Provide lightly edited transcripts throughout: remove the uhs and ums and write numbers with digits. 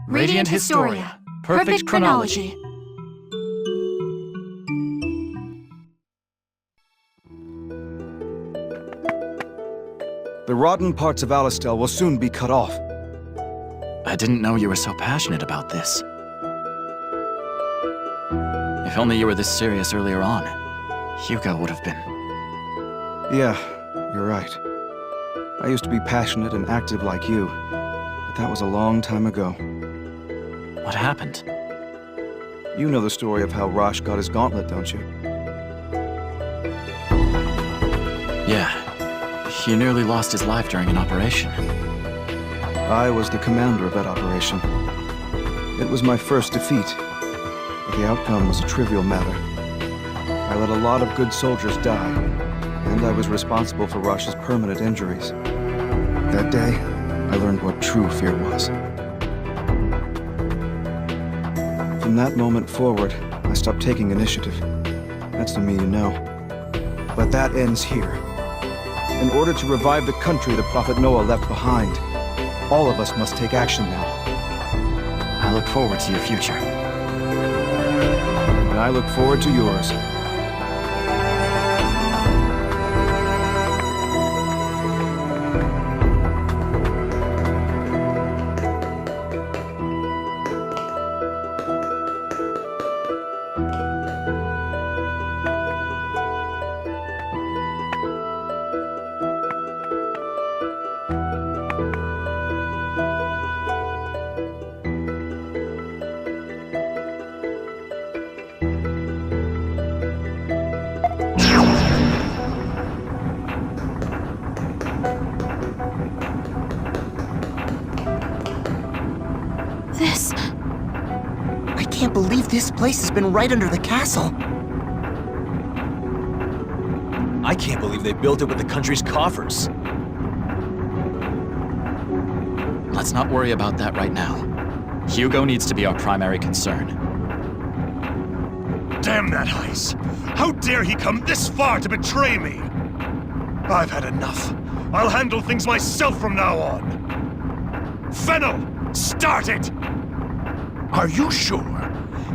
Radiant Historia. Perfect chronology. The rotten parts of Alistel will soon be cut off. I didn't know you were so passionate about this. If only you were this serious earlier on, Hugo would have been. Yeah, you're right. I used to be passionate and active like you, but that was a long time ago. What happened? You know the story of how Rosh got his gauntlet, don't you? Yeah. He nearly lost his life during an operation. I was the commander of that operation. It was my first defeat, but the outcome was a trivial matter. I let a lot of good soldiers die, and I was responsible for Rosh's permanent injuries. That day, I learned what true fear was. From that moment forward, I stopped taking initiative. That's the me you know. But that ends here. In order to revive the country the Prophet Noah left behind, all of us must take action now. I look forward to your future. And I look forward to yours. I can't believe this place has been right under the castle. I can't believe they built it with the country's coffers. Let's not worry about that right now. Hugo needs to be our primary concern. Damn that Heis! How dare he come this far to betray me! I've had enough. I'll handle things myself from now on. Fennel, start it! Are you sure?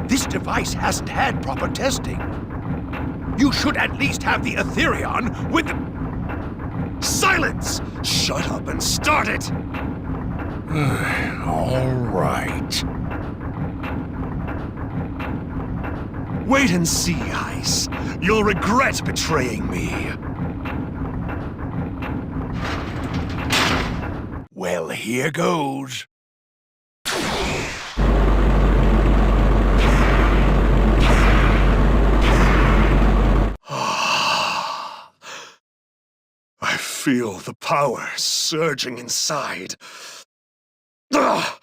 This device hasn't had proper testing. You should at least have the Aetherion with the... Silence! Shut up and start it! All right. Wait and see, Heis. You'll regret betraying me. Well, here goes. I feel the power surging inside. Ah!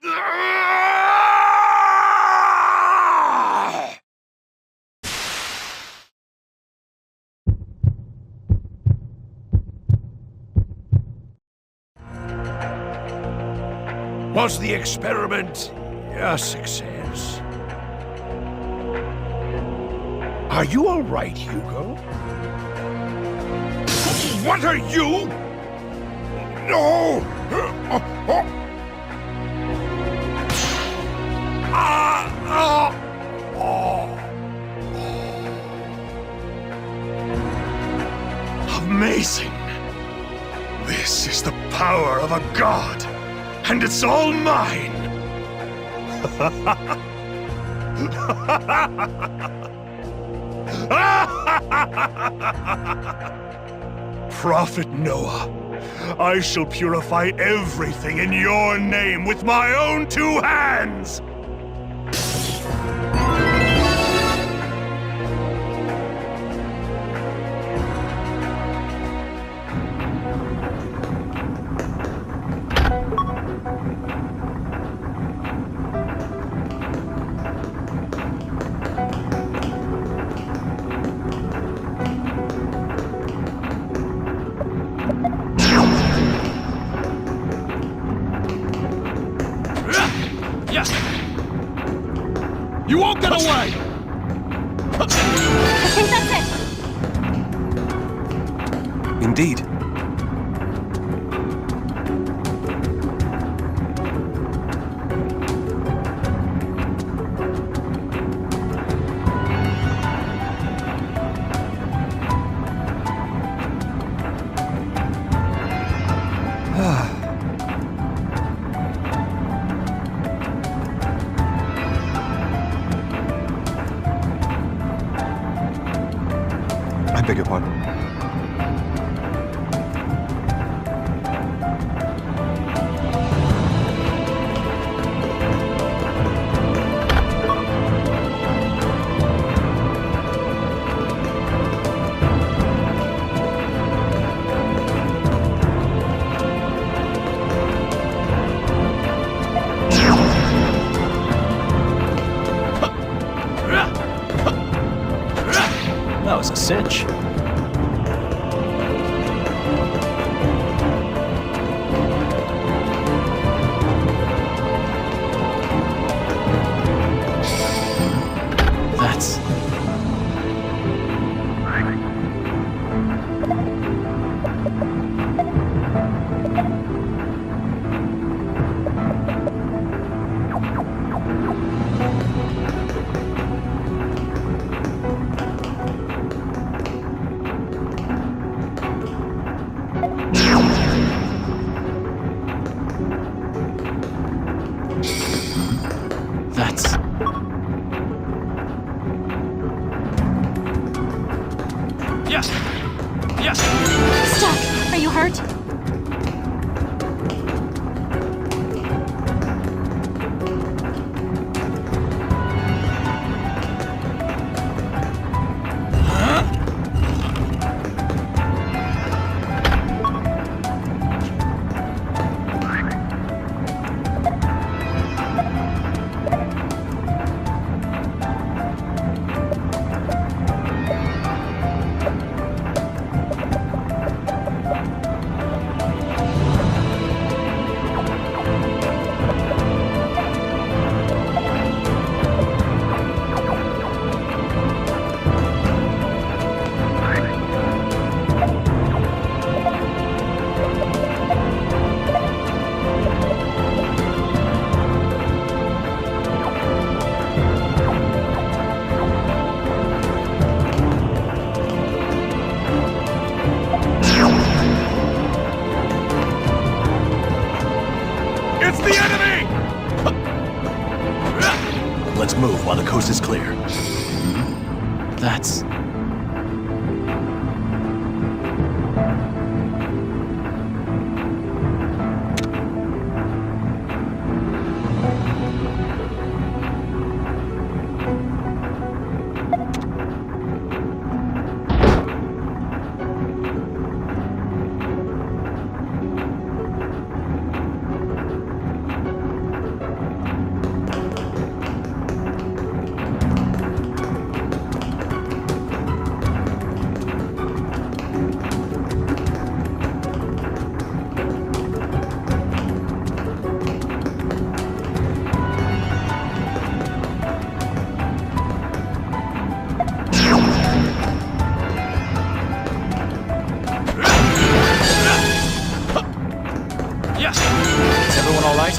Ah! Was the experiment a success? Are you all right, Hugo? What are you? No! Amazing! This is the power of a god, and it's all mine! Prophet Noah, I shall purify everything in your name with my own two hands! You won't get away! I think that's it! Indeed. your pardon. That was a cinch. That's... That's... Yes! Yes! Stuck! Are you hurt? It's the enemy! Let's move while the coast is clear. That's... Yes! Is everyone all right?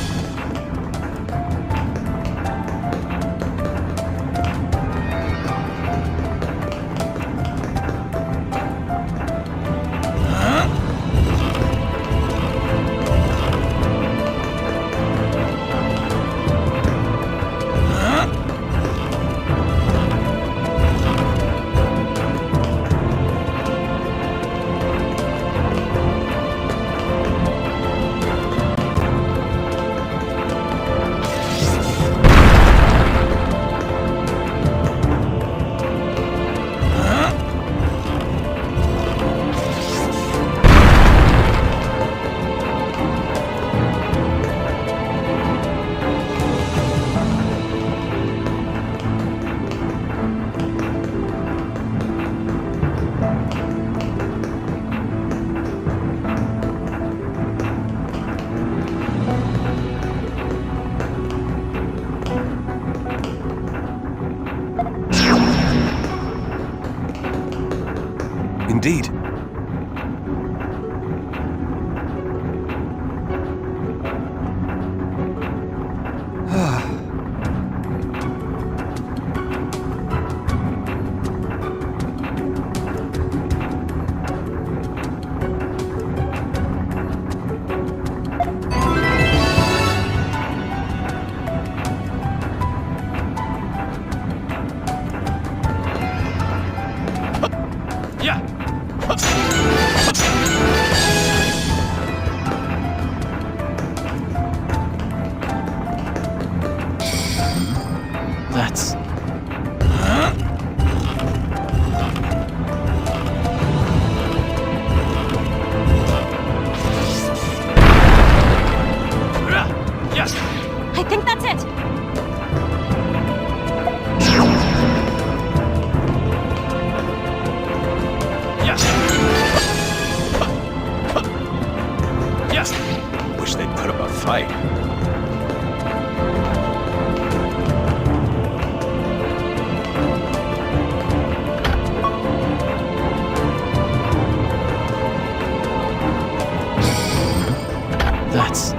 put up a fight. That's...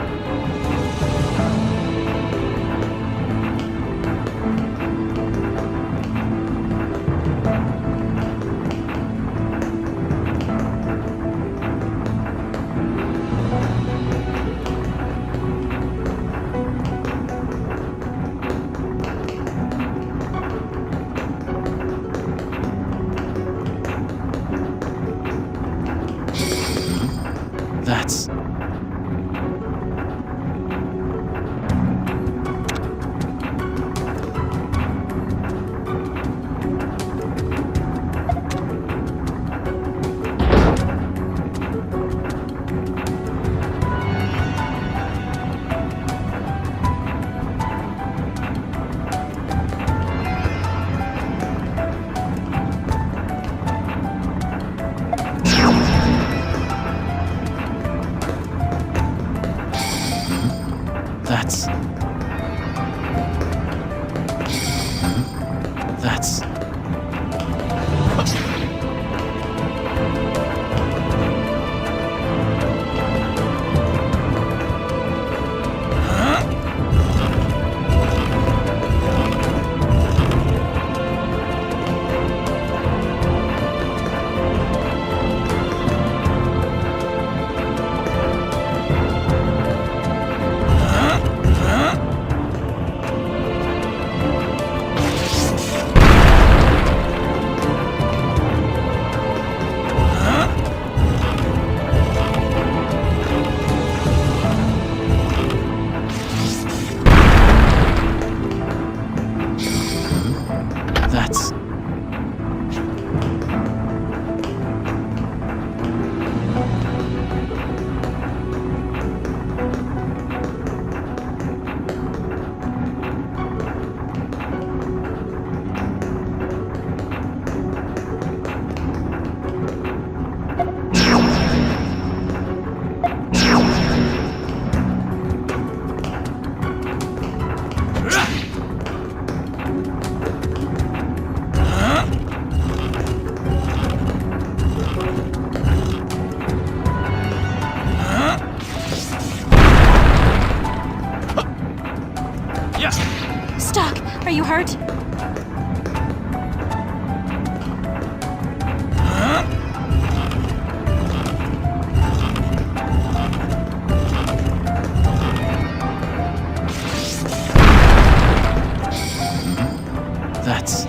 That's... That's... That's... That's... Stuck. Are you hurt? That's...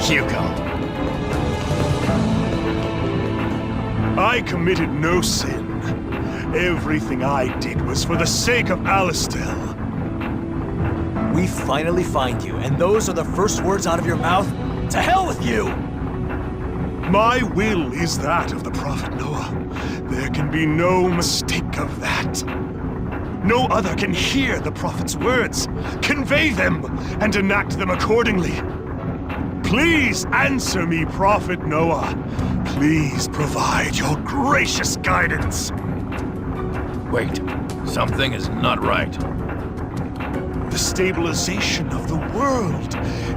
Hugo. I committed no sin. Everything I did was for the sake of Alistel. We finally find you, and those are the first words out of your mouth? To hell with you! My will is that of the Prophet Noah. There can be no mistake of that. No other can hear the Prophet's words, convey them, and enact them accordingly. Please answer me, Prophet Noah. Please provide your gracious guidance. Wait, something is not right. The stabilization of the world.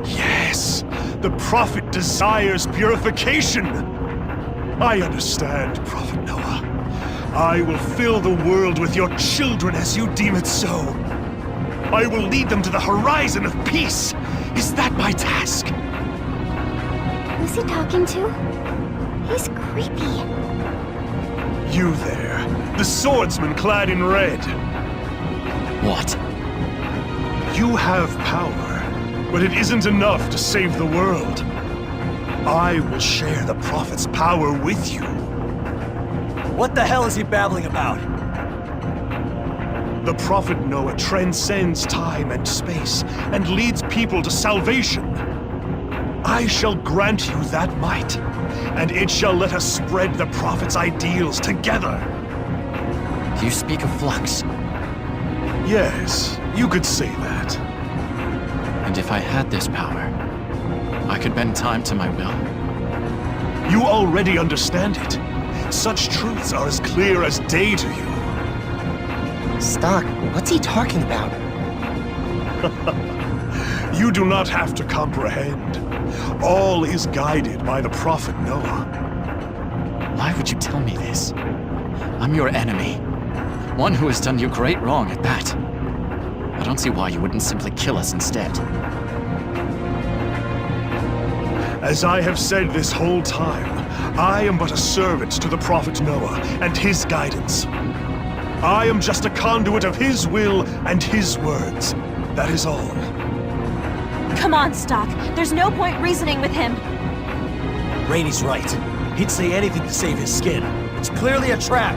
Yes, the Prophet desires purification. I understand, Prophet Noah. I will fill the world with your children as you deem it so. I will lead them to the horizon of peace. Is that my task? Who's he talking to? He's creepy. You there, the swordsman clad in red. What? You have power, but it isn't enough to save the world. I will share the Prophet's power with you. What the hell is he babbling about? The Prophet Noah transcends time and space and leads people to salvation. I shall grant you that might, and it shall let us spread the Prophet's ideals together. You speak of flux, Yes, you could say that. and if I had this power, I could bend time to my will. You already understand it. Such truths are as clear as day to you. Stock, what's he talking about? You do not have to comprehend. All is guided by the Prophet Noah. Why would you tell me this? I'm your enemy. One who has done you great wrong at that. I don't see why you wouldn't simply kill us instead. As I have said this whole time, I am but a servant to the Prophet Noah and his guidance. I am just a conduit of his will and his words. That is all. Come on, Stock. There's no point reasoning with him. Rainey's right. He'd say anything to save his skin. It's clearly a trap.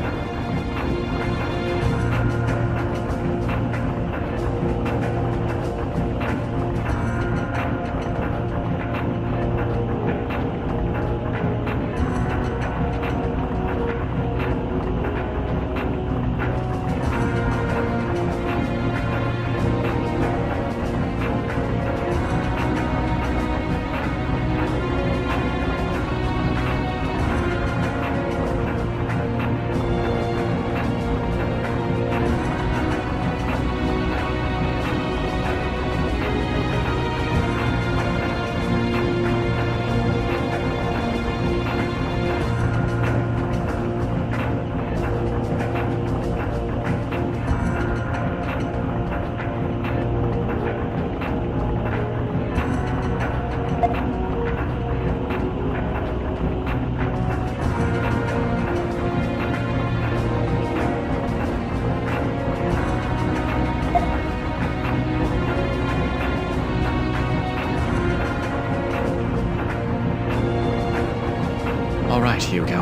All right, Hugo.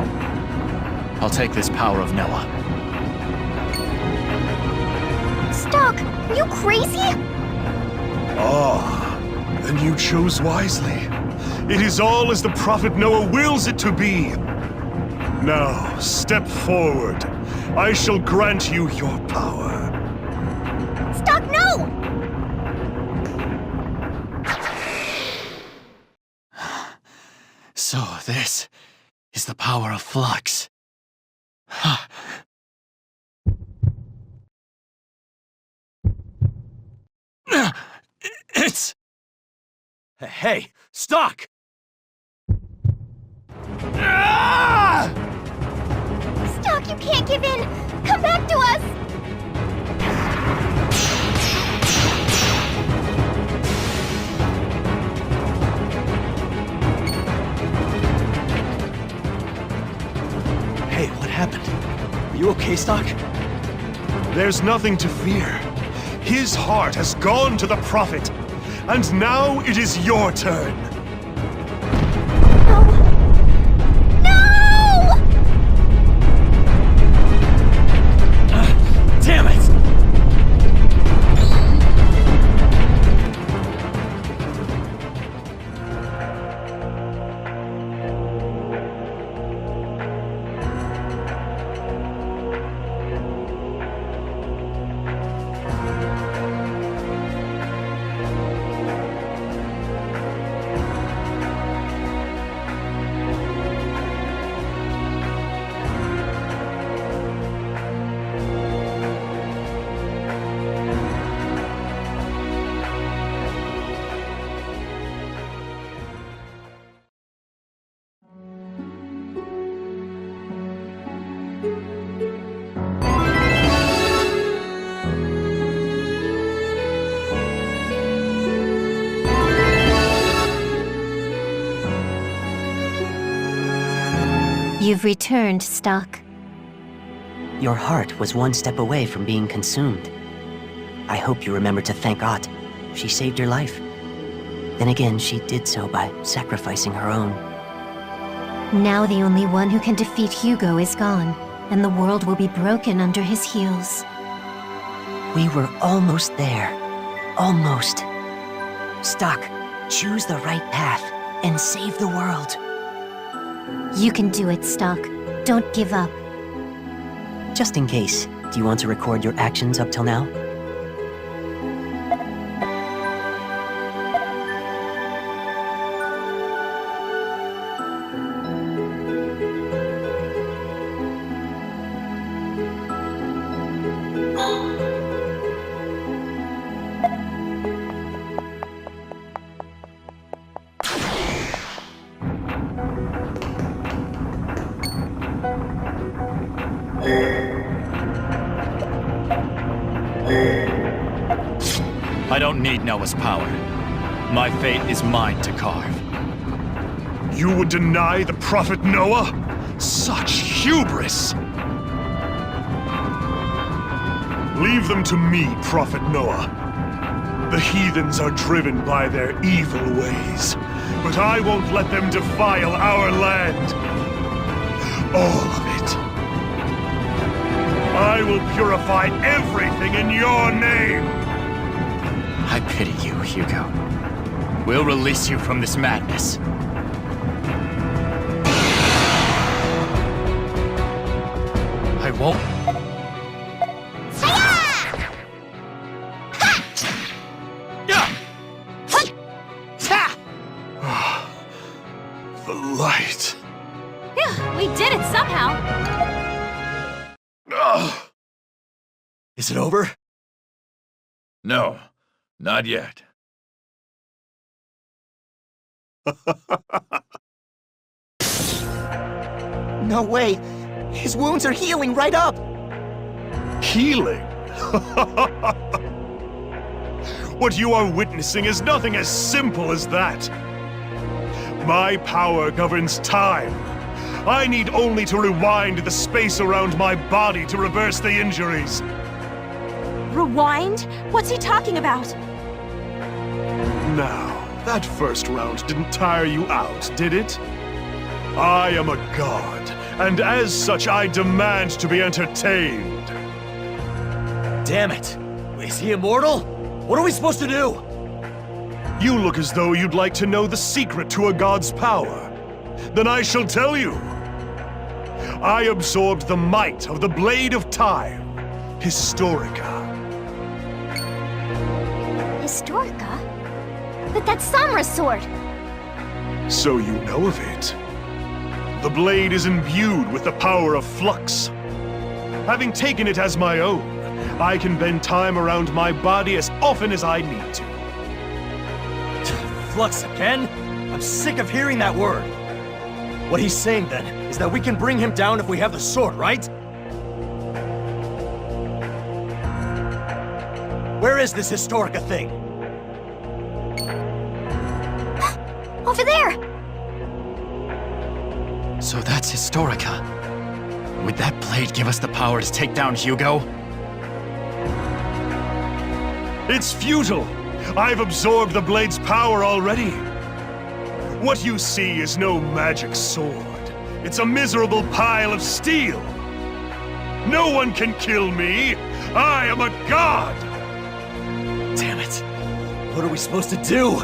I'll take this power of Noah. Stock, are you crazy? Ah, then you chose wisely. It is all as the Prophet Noah wills it to be. Now, step forward. I shall grant you your power. Stock, no! So this is the power of flux. It's... Hey, Stock! Stock, you can't give in! Come back to us! Hey, what happened? Are you okay, Stock? There's nothing to fear. His heart has gone to the Prophet, and now it is your turn. No! No! Damn it! You've returned, Stock. Your heart was one step away from being consumed. I hope you remember to thank Ott. She saved your life. Then again, she did so by sacrificing her own. Now the only one who can defeat Hugo is gone. and the world will be broken under his heels. We were almost there. Almost. Stock, choose the right path and save the world. You can do it, Stock. Don't give up. Just in case, do you want to record your actions up till now? I don't need Noah's power. My fate is mine to carve. You would deny the Prophet Noah? Such hubris! Leave them to me, Prophet Noah. The heathens are driven by their evil ways, but I won't let them defile our land. All of it. I will purify everything in your name! I pity you, Hugo. We'll release you from this madness. I won't. The light. Phew, we did it somehow. Is it over? No, not yet. No way! His wounds are healing right up! Healing? What you are witnessing is nothing as simple as that. My power governs time. I need only to rewind the space around my body to reverse the injuries. Rewind? What's he talking about? Now, that first round didn't tire you out, did it? I am a god, and as such I demand to be entertained. Damn it! Is he immortal? What are we supposed to do? You look as though you'd like to know the secret to a god's power. Then I shall tell you. I absorbed the might of the Blade of Time, Historica. Historica? But that's Samra's sword! So you know of it. The blade is imbued with the power of flux. Having taken it as my own, I can bend time around my body as often as I need to. Flux again? I'm sick of hearing that word. What he's saying then is that we can bring him down if we have the sword, right? Where is this Historica thing? Over there! So that's Historica. Would that blade give us the power to take down Hugo? It's futile! I've absorbed the blade's power already. What you see is no magic sword. It's a miserable pile of steel. No one can kill me! I am a god! Damn it! What are we supposed to do?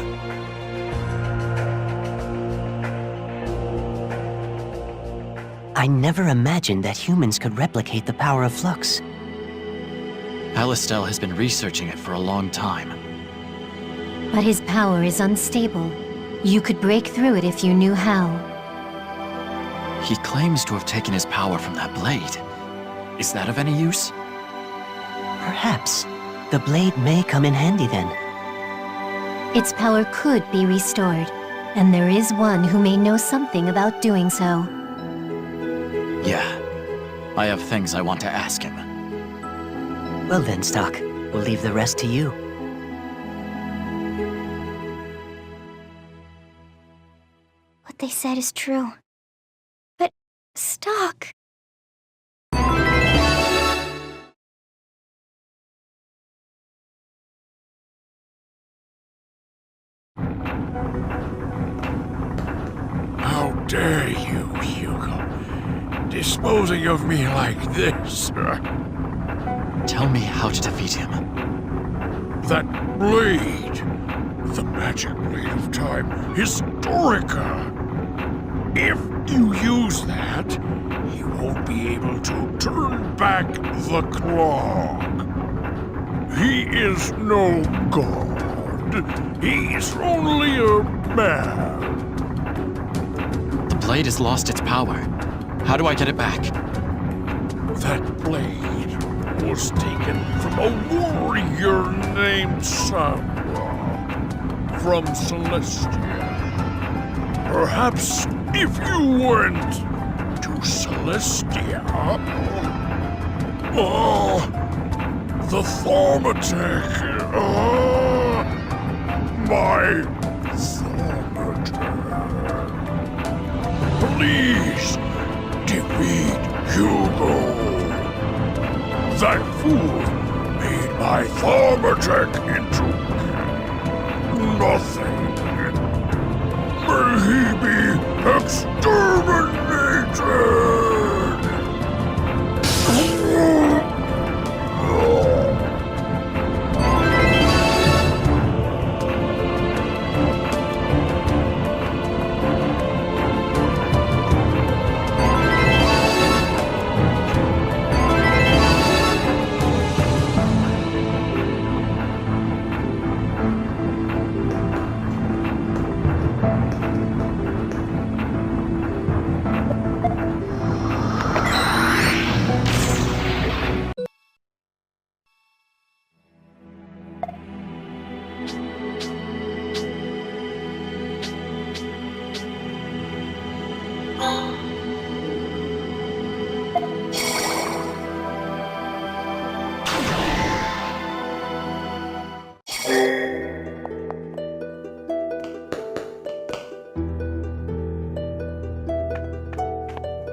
I never imagined that humans could replicate the power of flux. Alistel has been researching it for a long time. But his power is unstable. You could break through it if you knew how. He claims to have taken his power from that blade. Is that of any use? Perhaps. The blade may come in handy then. Its power could be restored, and there is one who may know something about doing so. Yeah. I have things I want to ask him. Well then, Stock, we'll leave the rest to you. What they said is true. But, Stock... How dare you, Hugo, disposing of me like this. Tell me how to defeat him. That blade, the magic blade of time, Historica. If you use that, he won't be able to turn back the clock. He is no god. He's only a man. The blade has lost its power. How do I get it back? That blade was taken from a warrior named Sebuah from Celestia. Perhaps if you went to Celestia... the Thaumaturg... my Thaumaturg... Please, defeat Hugo. That fool made my Thaumaturg into nothing. May he be exterminated!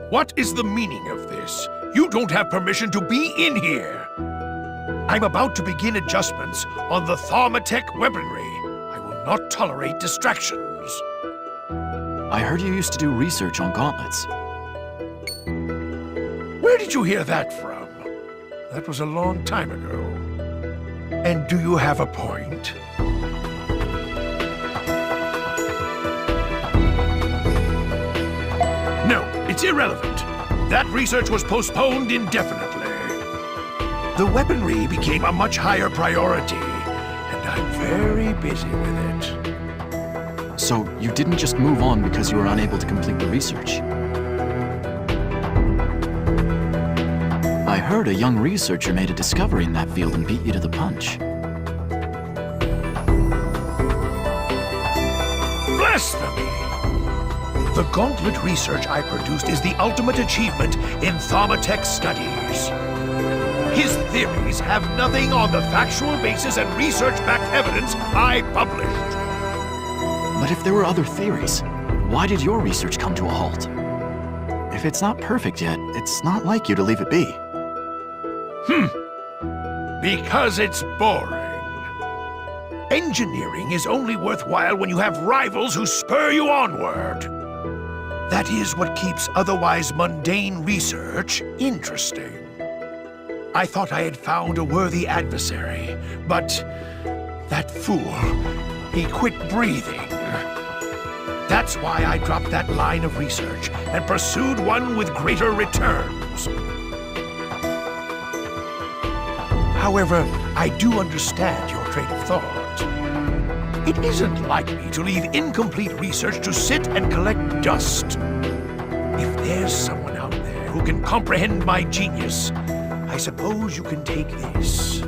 What is the meaning of this? You don't have permission to be in here! I'm about to begin adjustments on the Thaumaturg weaponry. I will not tolerate distractions. I heard you used to do research on gauntlets. Where did you hear that from? That was a long time ago. And do you have a point? No, it's irrelevant. That research was postponed indefinitely. The weaponry became a much higher priority, and I'm very busy with it. So you didn't just move on because you were unable to complete the research? I heard a young researcher made a discovery in that field and beat you to the punch. Blasphemy! The gauntlet research I produced is the ultimate achievement in Thaumaturg studies. His theories have nothing on the factual basis and research-backed evidence I published. But if there were other theories, why did your research come to a halt? If it's not perfect yet, it's not like you to leave it be. Because it's boring. Engineering is only worthwhile when you have rivals who spur you onward. That is what keeps otherwise mundane research interesting. I thought I had found a worthy adversary, but that fool, he quit breathing. That's why I dropped that line of research and pursued one with greater returns. However, I do understand your train of thought. It isn't like me to leave incomplete research to sit and collect dust. If there's someone out there who can comprehend my genius, I suppose you can take this.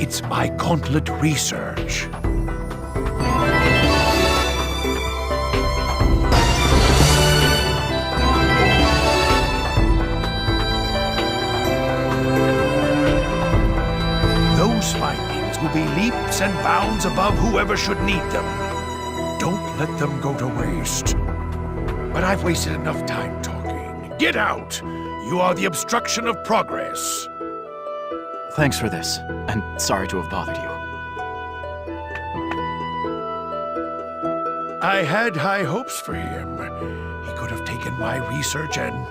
It's my gauntlet research. Those findings will be leaps and bounds above whoever should need them. Don't let them go to waste. But I've wasted enough time talking. Get out! You are the obstruction of progress. Thanks for this, and sorry to have bothered you. I had high hopes for him. He could have taken my research and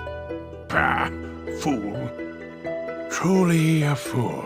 Pah, fool. Truly a fool.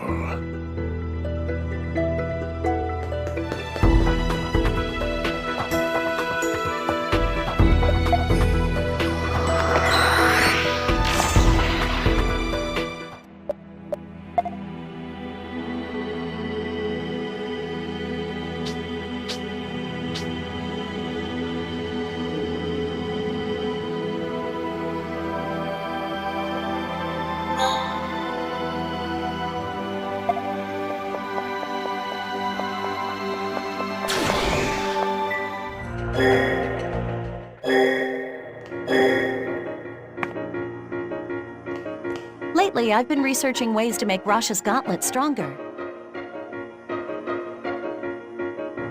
Lately, I've been researching ways to make Rosh's gauntlet stronger.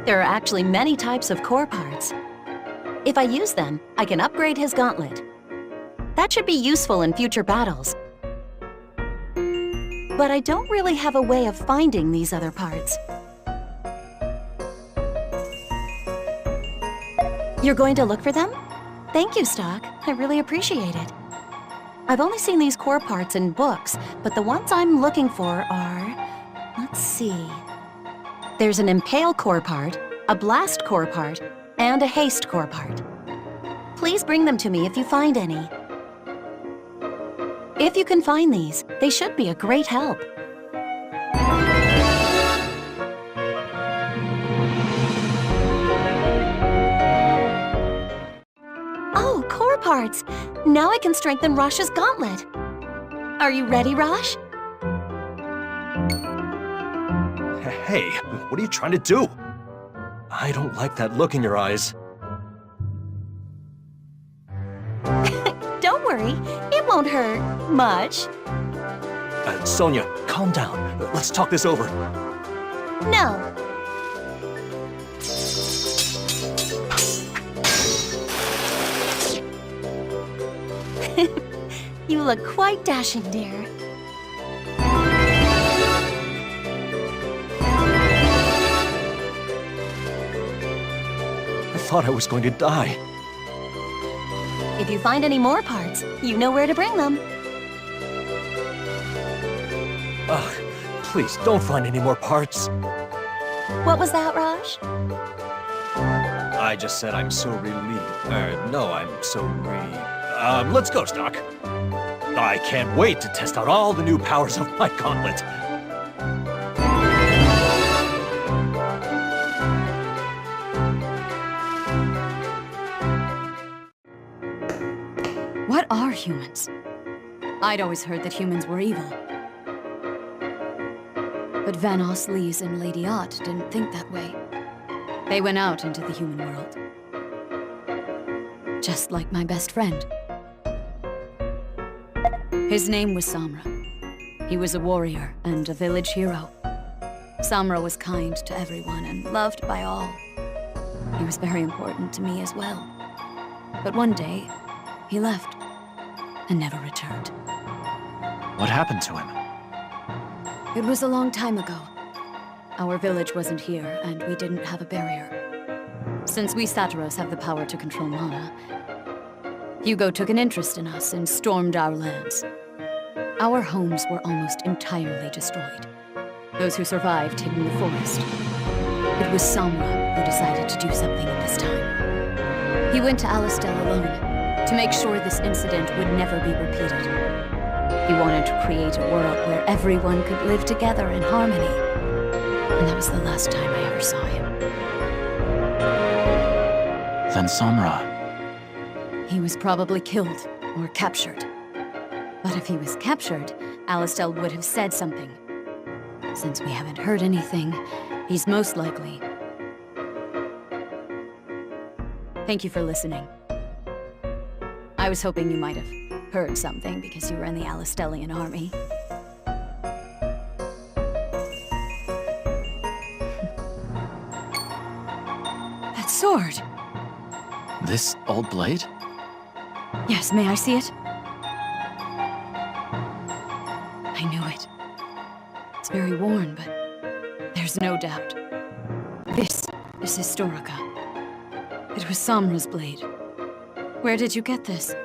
There are actually many types of core parts. If I use them, I can upgrade his gauntlet. That should be useful in future battles. But I don't really have a way of finding these other parts. You're going to look for them? Thank you, Stock. I really appreciate it. I've only seen these core parts in books, but the ones I'm looking for are... Let's see... There's an Impale core part, a Blast core part, and a Haste core part. Please bring them to me if you find any. If you can find these, they should be a great help. Oh, core parts! Now I can strengthen Rosh's gauntlet. Are you ready, Rosh? Hey, what are you trying to do? I don't like that look in your eyes. Don't worry, it won't hurt much. Sonia, calm down. Let's talk this over. No. You look quite dashing, dear. I thought I was going to die. If you find any more parts, you know where to bring them. Ugh, please don't find any more parts. What was that, Raj? I just said I'm so relieved. No, I'm so let's go, Stock. I can't wait to test out all the new powers of my gauntlet. What are humans? I'd always heard that humans were evil. But Vanos, Lise, and Lady Ott didn't think that way. They went out into the human world. Just like my best friend. His name was Samra. He was a warrior and a village hero. Samra was kind to everyone and loved by all. He was very important to me as well. But one day, he left and never returned. What happened to him? It was a long time ago. Our village wasn't here, and we didn't have a barrier. Since we Satiros have the power to control mana, Hugo took an interest in us and stormed our lands. Our homes were almost entirely destroyed. Those who survived hid in the forest. It was Samra who decided to do something at this time. He went to Alistel alone, to make sure this incident would never be repeated. He wanted to create a world where everyone could live together in harmony. And that was the last time I ever saw him. Then Samra... He was probably killed or captured. But if he was captured, Alistel would have said something. Since we haven't heard anything, he's most likely. Thank you for listening. I was hoping you might have heard something because you were in the Alistelian army. That sword! This old blade? Yes, may I see it? I knew it. It's very worn, but there's no doubt. This is Historica. It was Samra's blade. Where did you get this?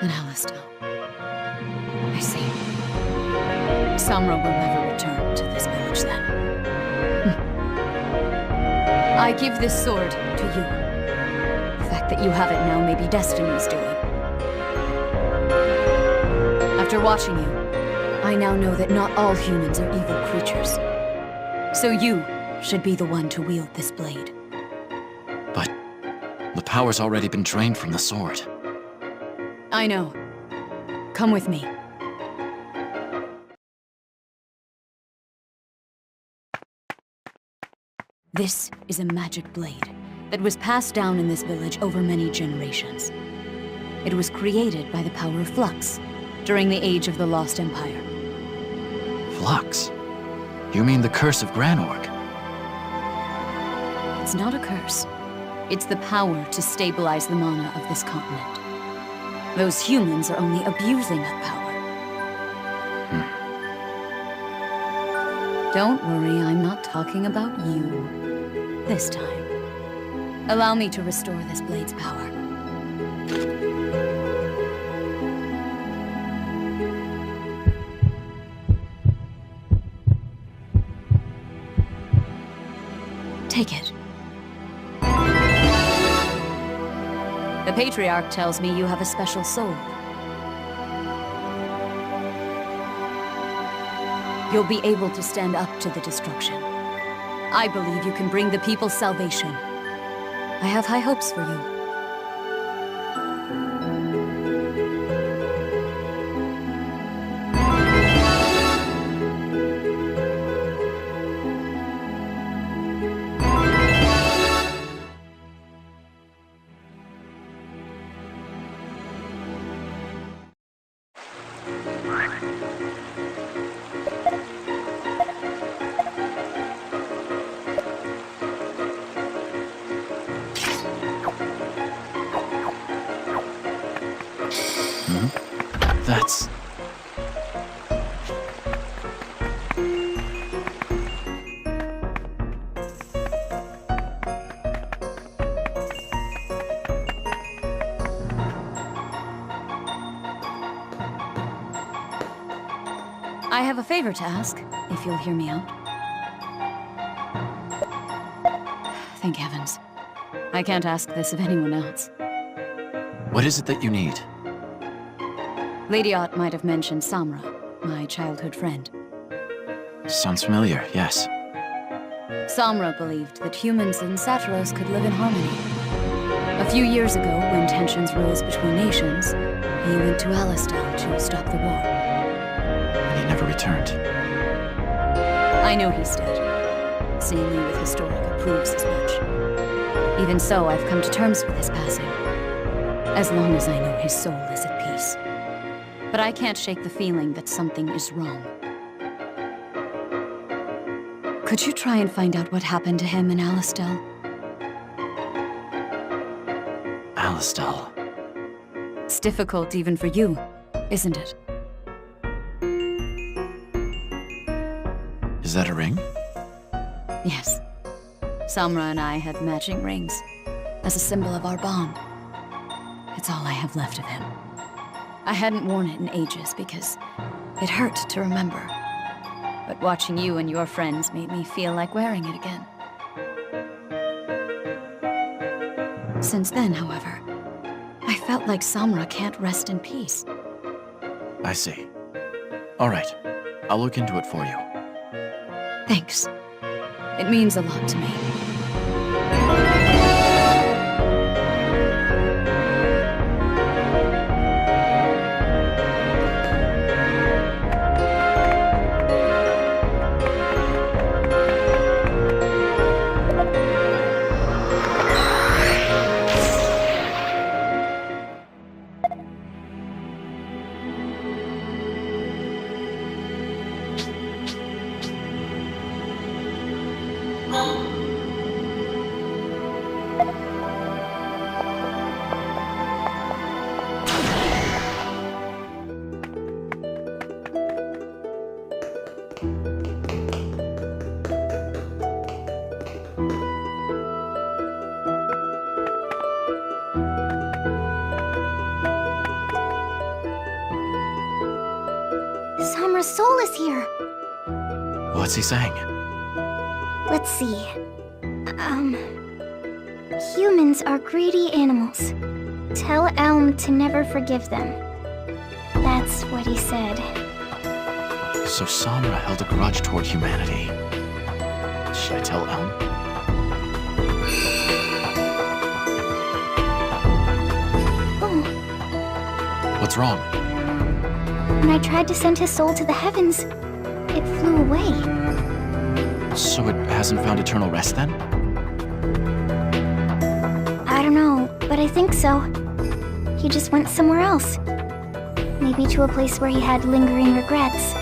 and Alistel. I see. Samra will never return to this village then. I give this sword to you. The fact that you have it now may be destiny's doing. After watching you, I now know that not all humans are evil creatures. So you should be the one to wield this blade. But the power's already been drained from the sword. I know. Come with me. This is a magic blade that was passed down in this village over many generations. It was created by the power of Flux during the Age of the Lost Empire. Flux? You mean the curse of Granorg? It's not a curse. It's the power to stabilize the mana of this continent. Those humans are only abusing that power. Don't worry, I'm not talking about you. This time. Allow me to restore this blade's power. Take it. The Patriarch tells me you have a special soul. You'll be able to stand up to the destruction. I believe you can bring the people salvation. I have high hopes for you. That's... I have a favor to ask, if you'll hear me out. Thank heavens. I can't ask this of anyone else. What is it that you need? Lady Ott might have mentioned Samra, my childhood friend. Sounds familiar, yes. Samra believed that humans and Satyros could live in harmony. A few years ago, when tensions rose between nations, he went to Alistel to stop the war. And he never returned. I know he's dead. Seeing you with Historica proves as much. Even so, I've come to terms with his passing. As long as I know his soul is at peace. But I can't shake the feeling that something is wrong. Could you try and find out what happened to him in Alistel? Alistel. It's difficult even for you, isn't it? Is that a ring? Yes. Samra and I had matching rings, as a symbol of our bond. It's all I have left of him. I hadn't worn it in ages because it hurt to remember. But watching you and your friends made me feel like wearing it again. Since then, however, I felt like Samra can't rest in peace. I see. All right. I'll look into it for you. Thanks. It means a lot to me. Samra's soul is here. What's he saying? Let's see. Humans are greedy animals. Tell Elm to never forgive them. That's what he said. So Samra held a grudge toward humanity. Should I tell Elm? Oh. What's wrong? When I tried to send his soul to the heavens, it flew away. So it hasn't found eternal rest then? I don't know, but I think so. He just went somewhere else. Maybe to a place where he had lingering regrets.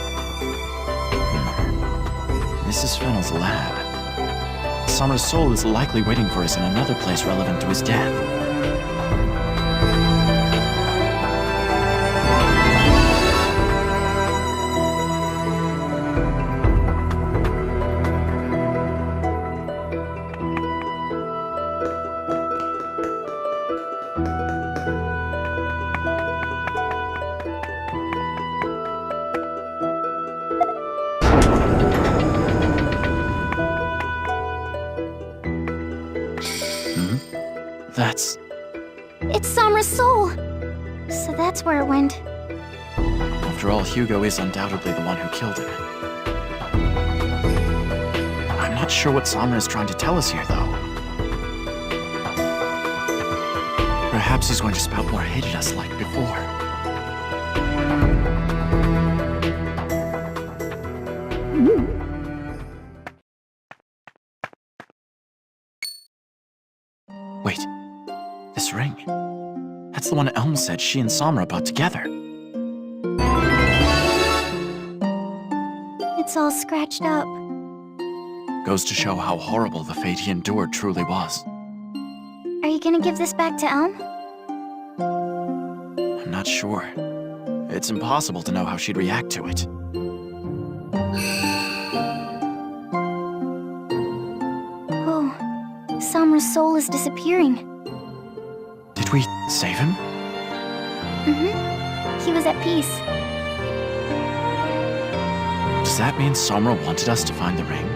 This is Fennel's lab. Samra's soul is likely waiting for us in another place relevant to his death. That's... It's Samra's soul! So that's where it went. After all, Hugo is undoubtedly the one who killed him. I'm not sure what Samra is trying to tell us here, though. Perhaps he's going to spout more hate at us like before. Wait. This ring. That's the one Elm said she and Samra bought together. It's all scratched up. Goes to show how horrible the fate he endured truly was. Are you gonna give this back to Elm? I'm not sure. It's impossible to know how she'd react to it. Oh, Samra's soul is disappearing. Did we save him? Mm-hmm. He was at peace. Does that mean Samra wanted us to find the ring?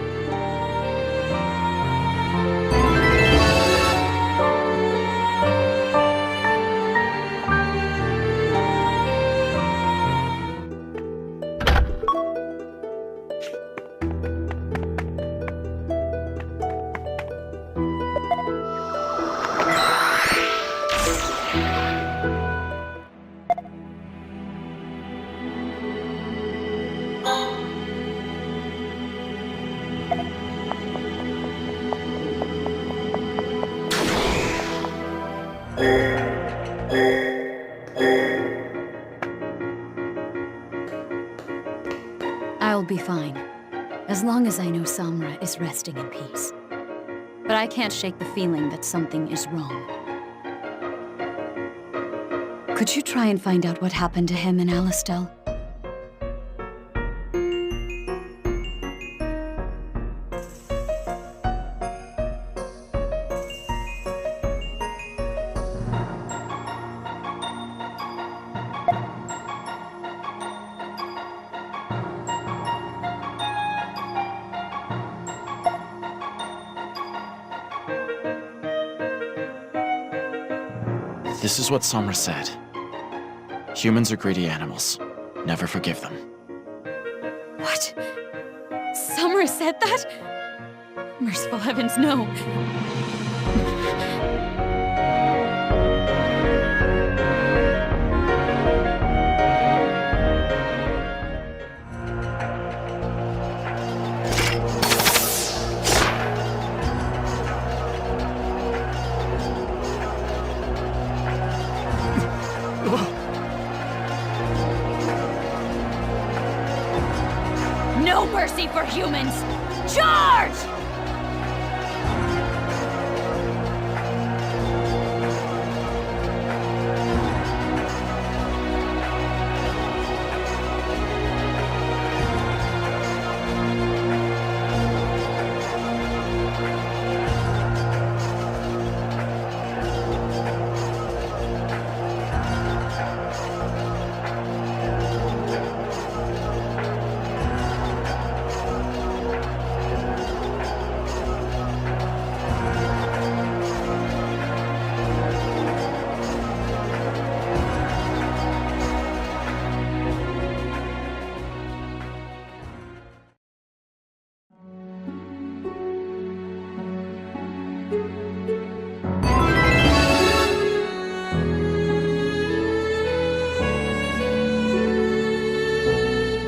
I'll be fine, as long as I know Samra is resting in peace. But I can't shake the feeling that something is wrong. Could you try and find out what happened to him in Alistel? This is what Samra said. Humans are greedy animals. Never forgive them. What? Samra said that? Merciful heavens, no. No mercy for humans! Charge!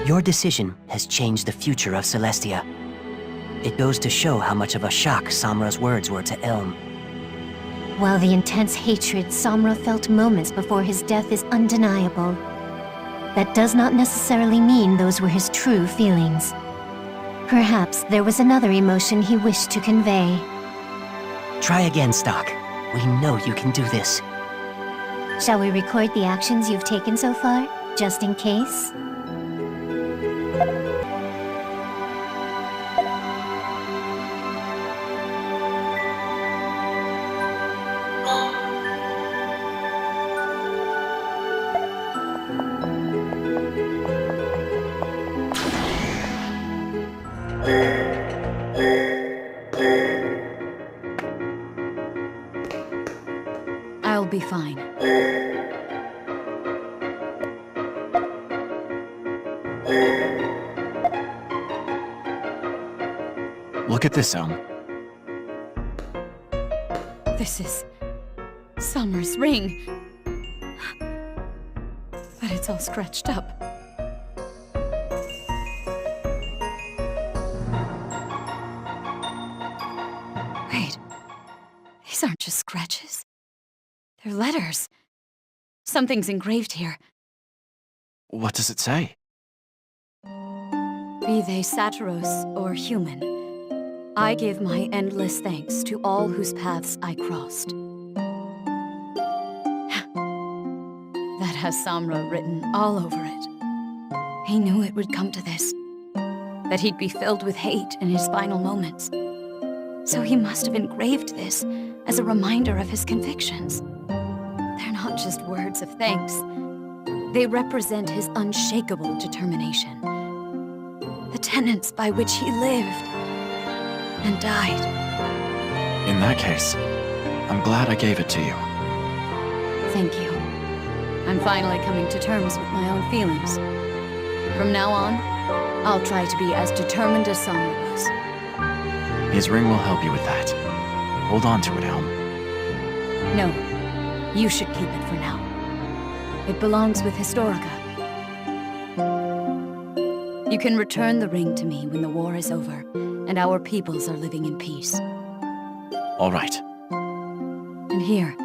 Your decision has changed the future of Celestia. It goes to show how much of a shock Samra's words were to Elm. While the intense hatred Samra felt moments before his death is undeniable, that does not necessarily mean those were his true feelings. Perhaps there was another emotion he wished to convey. Try again, Stock. We know you can do this. Shall we record the actions you've taken so far, just in case? I'll be fine. Look at this, Elm. This is Summer's ring. But it's all scratched up. Wait. These aren't just scratches. They're letters. Something's engraved here. What does it say? Be they Satiros or human, I give my endless thanks to all whose paths I crossed. That has Samra written all over it. He knew it would come to this. That he'd be filled with hate in his final moments. So he must have engraved this as a reminder of his convictions. They're not just words of thanks. They represent his unshakable determination. The tenets by which he lived and died. In that case, I'm glad I gave it to you. Thank you. I'm finally coming to terms with my own feelings. From now on, I'll try to be as determined as Samra was. His ring will help you with that. Hold on to it, Elm. No, you should keep it for now. It belongs with Historica. You can return the ring to me when the war is over, and our peoples are living in peace. All right. And here,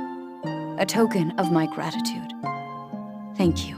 a token of my gratitude. Thank you.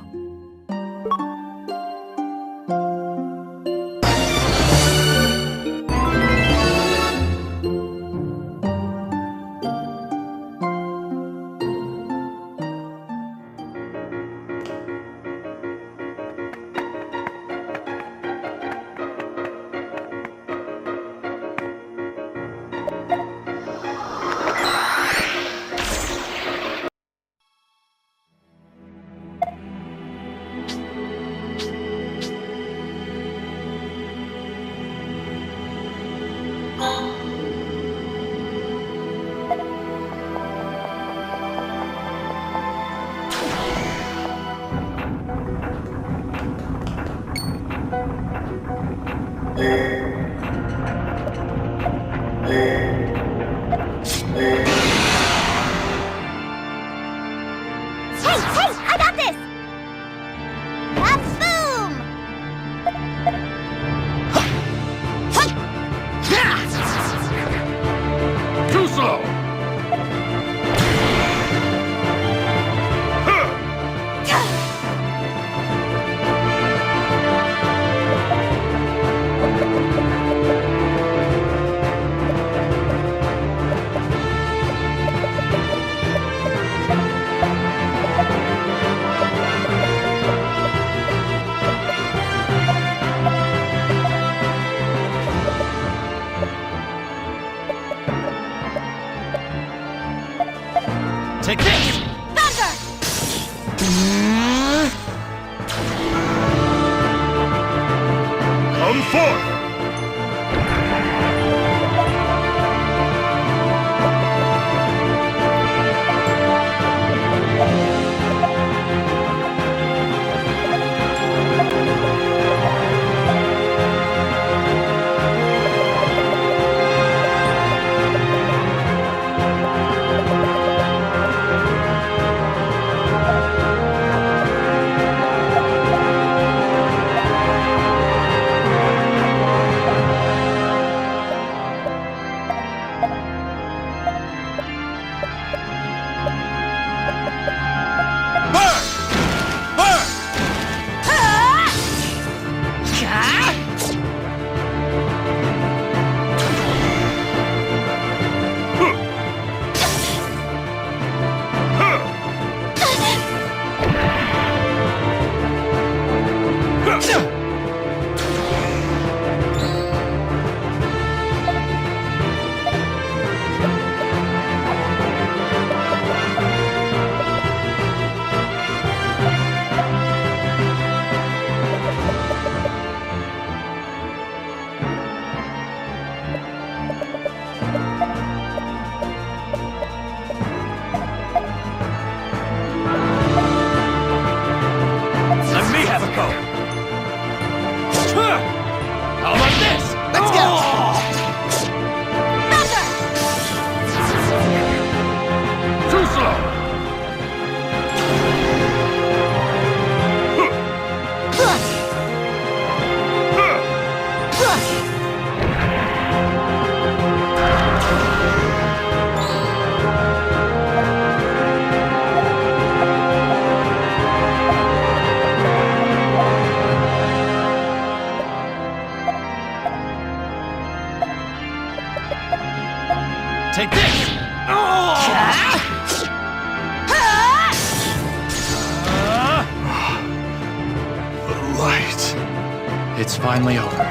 It's finally over.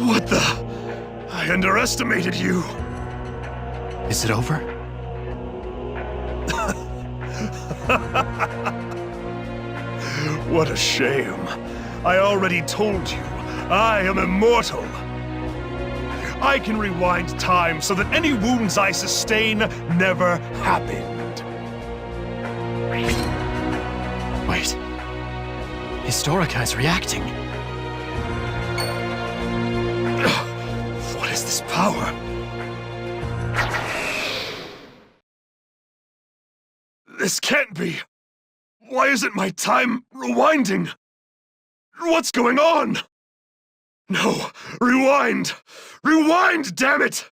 What the? I underestimated you. Is it over? What a shame. I already told you, I am immortal. I can rewind time so that any wounds I sustain never happened. Wait. Historica is reacting. What is this power? This can't be. Why isn't my time rewinding? What's going on? No, rewind! Rewind, damn it!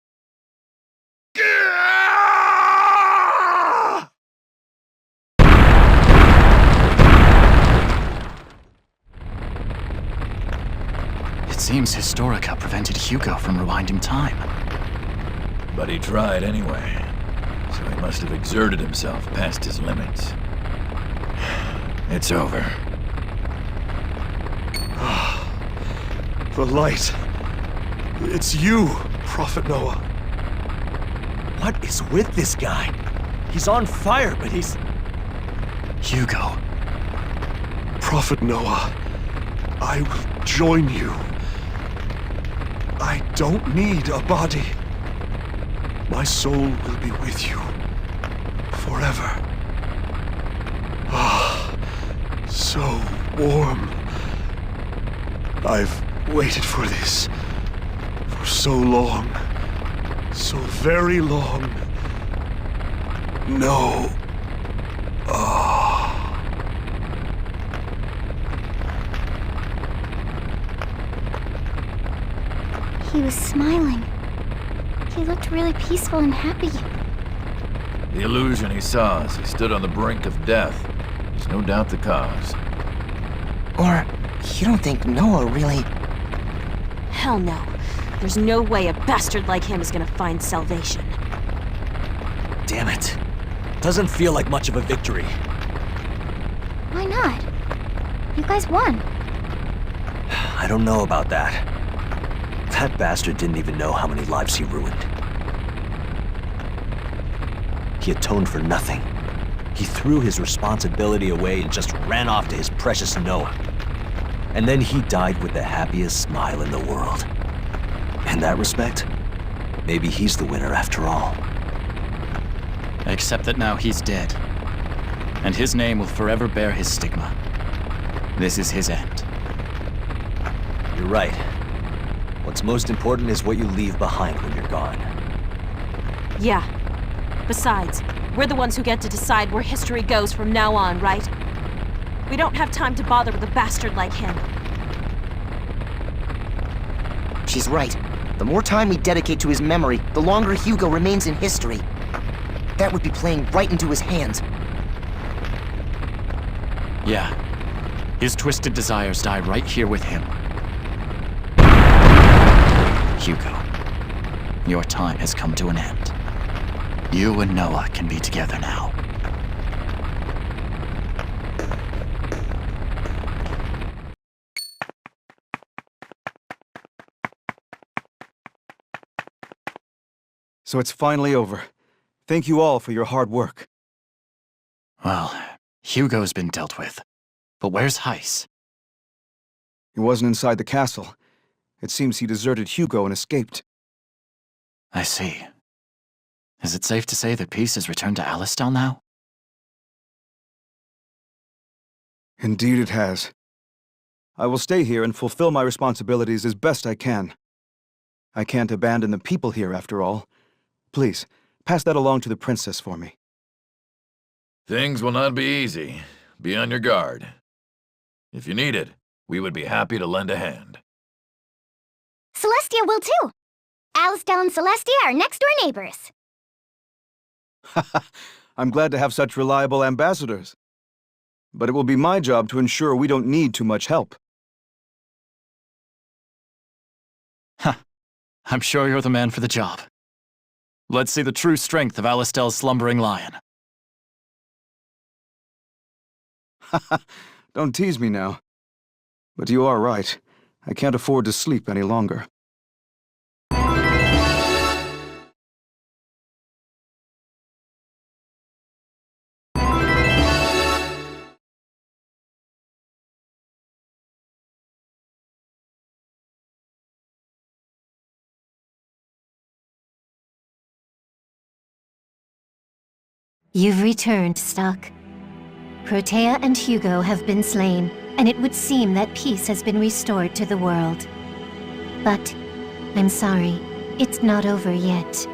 Gah! It seems Historica prevented Hugo from rewinding time. But he tried anyway, so he must have exerted himself past his limits. It's over. The light. It's you, Prophet Noah. What is with this guy? He's on fire, but he's... Hugo. Prophet Noah, I will join you. I don't need a body. My soul will be with you forever. Ah, so warm. I've waited for this for so long. So very long. No. He was smiling. He looked really peaceful and happy. The illusion he saw as he stood on the brink of death is no doubt the cause. Or, you don't think Noah really... Hell no. There's no way a bastard like him is gonna find salvation. Damn it. Doesn't feel like much of a victory. Why not? You guys won. I don't know about that. That bastard didn't even know how many lives he ruined. He atoned for nothing. He threw his responsibility away and just ran off to his precious Noah. And then he died with the happiest smile in the world. In that respect, maybe he's the winner after all. Except that now he's dead. And his name will forever bear his stigma. This is his end. You're right. What's most important is what you leave behind when you're gone. Yeah. Besides, we're the ones who get to decide where history goes from now on, right? We don't have time to bother with a bastard like him. She's right. The more time we dedicate to his memory, the longer Hugo remains in history. That would be playing right into his hands. Yeah. His twisted desires die right here with him. Hugo, your time has come to an end. You and Noah can be together now. So it's finally over. Thank you all for your hard work. Well, Hugo's been dealt with. But where's Heiss? He wasn't inside the castle. It seems he deserted Hugo and escaped. I see. Is it safe to say that peace has returned to Alistel now? Indeed it has. I will stay here and fulfill my responsibilities as best I can. I can't abandon the people here, after all. Please, pass that along to the princess for me. Things will not be easy. Be on your guard. If you need it, we would be happy to lend a hand. Celestia will too. Alistel and Celestia are next-door neighbors. I'm glad to have such reliable ambassadors. But it will be my job to ensure we don't need too much help. Huh. I'm sure you're the man for the job. Let's see the true strength of Alistel's slumbering lion. Don't tease me now. But you are right. I can't afford to sleep any longer. You've returned, Stock. Protea and Hugo have been slain, and it would seem that peace has been restored to the world. But, I'm sorry, it's not over yet.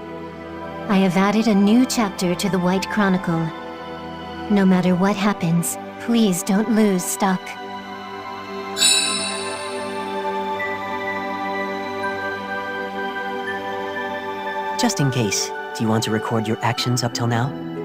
I have added a new chapter to the White Chronicle. No matter what happens, please don't lose Stock. Just in case, do you want to record your actions up till now?